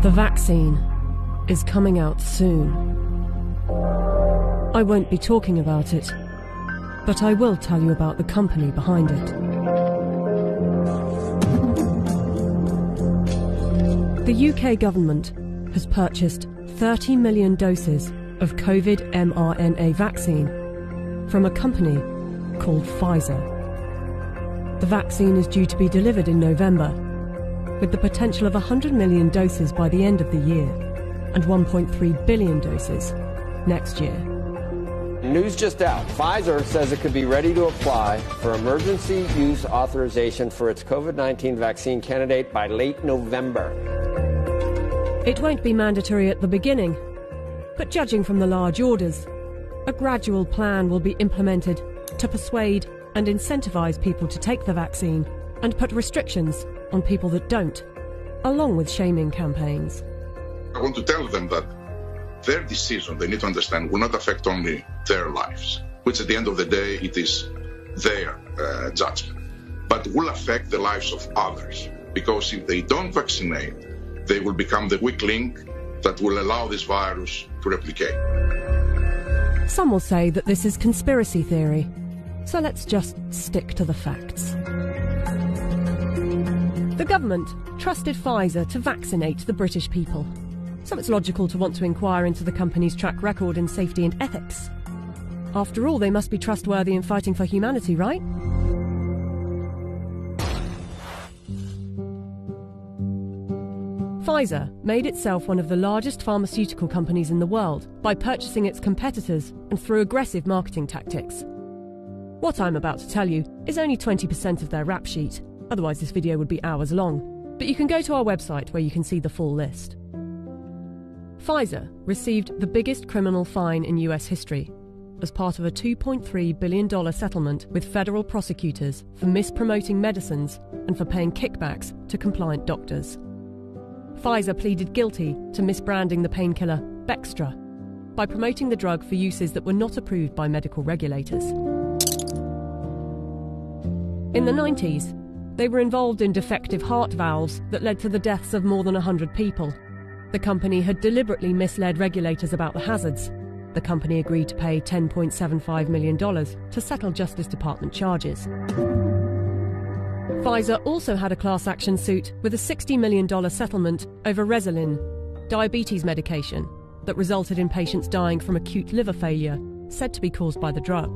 The vaccine is coming out soon. I won't be talking about it, but I will tell you about the company behind it. The UK government has purchased 30 million doses of COVID mRNA vaccine from a company called Pfizer. The vaccine is due to be delivered in November, with the potential of 100 million doses by the end of the year and 1.3 billion doses next year. News just out. Pfizer says it could be ready to apply for emergency use authorization for its COVID-19 vaccine candidate by late November. It won't be mandatory at the beginning, but judging from the large orders, a gradual plan will be implemented to persuade and incentivize people to take the vaccine and put restrictions on people that don't, along with shaming campaigns. I want to tell them that their decision, they need to understand, will not affect only their lives, which at the end of the day, it is their judgment, but will affect the lives of others. Because if they don't vaccinate, they will become the weak link that will allow this virus to replicate. Some will say that this is conspiracy theory, so let's just stick to the facts. The government trusted Pfizer to vaccinate the British people, so it's logical to want to inquire into the company's track record in safety and ethics. After all, they must be trustworthy in fighting for humanity, right? Pfizer made itself one of the largest pharmaceutical companies in the world by purchasing its competitors and through aggressive marketing tactics. What I'm about to tell you is only 20% of their rap sheet, otherwise this video would be hours long, but you can go to our website where you can see the full list. Pfizer received the biggest criminal fine in US history as part of a $2.3 billion settlement with federal prosecutors for mispromoting medicines and for paying kickbacks to compliant doctors. Pfizer pleaded guilty to misbranding the painkiller Bextra by promoting the drug for uses that were not approved by medical regulators. In the 90s, they were involved in defective heart valves that led to the deaths of more than 100 people. The company had deliberately misled regulators about the hazards. The company agreed to pay $10.75 million to settle Justice Department charges. Pfizer also had a class action suit with a $60 million settlement over Resolin, diabetes medication, that resulted in patients dying from acute liver failure, said to be caused by the drug.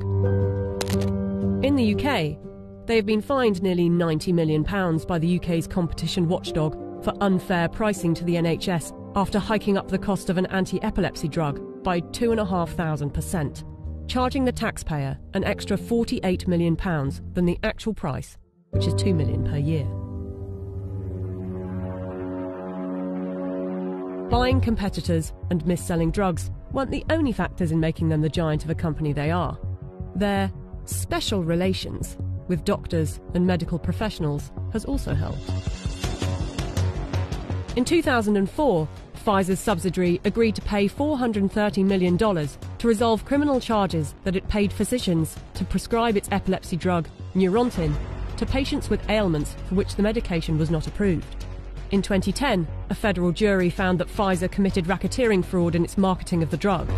In the UK, they have been fined nearly £90 million by the UK's competition watchdog for unfair pricing to the NHS after hiking up the cost of an anti-epilepsy drug by 2,500%, charging the taxpayer an extra £48 million than the actual price, which is $2 million per year. Buying competitors and mis-selling drugs weren't the only factors in making them the giant of a company they are. Their special relations with doctors and medical professionals has also helped. In 2004, Pfizer's subsidiary agreed to pay $430 million to resolve criminal charges that it paid physicians to prescribe its epilepsy drug, Neurontin, to patients with ailments for which the medication was not approved. In 2010, a federal jury found that Pfizer committed racketeering fraud in its marketing of the drug.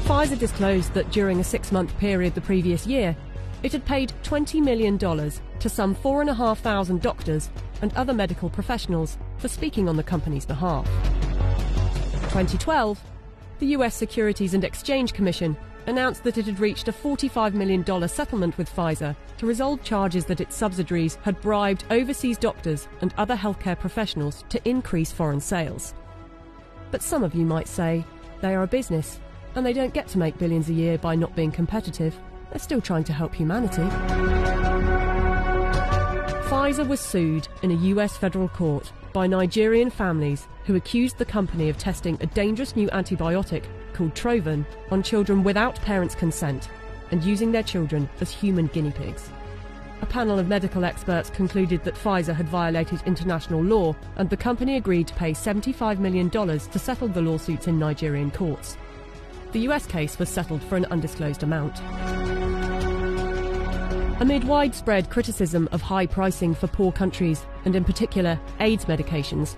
Pfizer disclosed that during a 6-month period the previous year, it had paid $20 million to some 4,500 doctors and other medical professionals for speaking on the company's behalf. In 2012, the US Securities and Exchange Commission announced that it had reached a $45 million settlement with Pfizer to resolve charges that its subsidiaries had bribed overseas doctors and other healthcare professionals to increase foreign sales. But some of you might say they are a business and they don't get to make billions a year by not being competitive. They're still trying to help humanity. Pfizer was sued in a US federal court by Nigerian families who accused the company of testing a dangerous new antibiotic called Trovan on children without parents' consent and using their children as human guinea pigs. A panel of medical experts concluded that Pfizer had violated international law, and the company agreed to pay $75 million to settle the lawsuits in Nigerian courts. The US case was settled for an undisclosed amount. Amid widespread criticism of high pricing for poor countries, and in particular AIDS medications,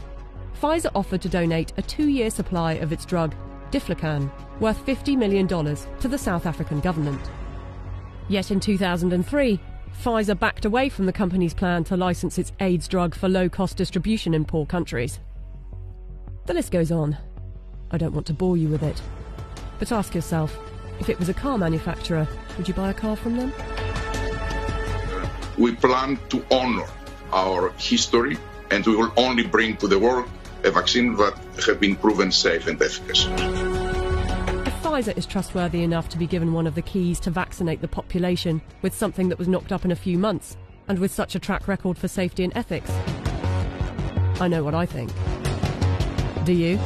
Pfizer offered to donate a 2-year supply of its drug, Diflucan, worth $50 million to the South African government. Yet in 2003, Pfizer backed away from the company's plan to license its AIDS drug for low-cost distribution in poor countries. The list goes on. I don't want to bore you with it. But ask yourself, if it was a car manufacturer, would you buy a car from them? We plan to honor our history, and we will only bring to the world a vaccine that has been proven safe and efficacious. If Pfizer is trustworthy enough to be given one of the keys to vaccinate the population with something that was knocked up in a few months, and with such a track record for safety and ethics, I know what I think. Do you?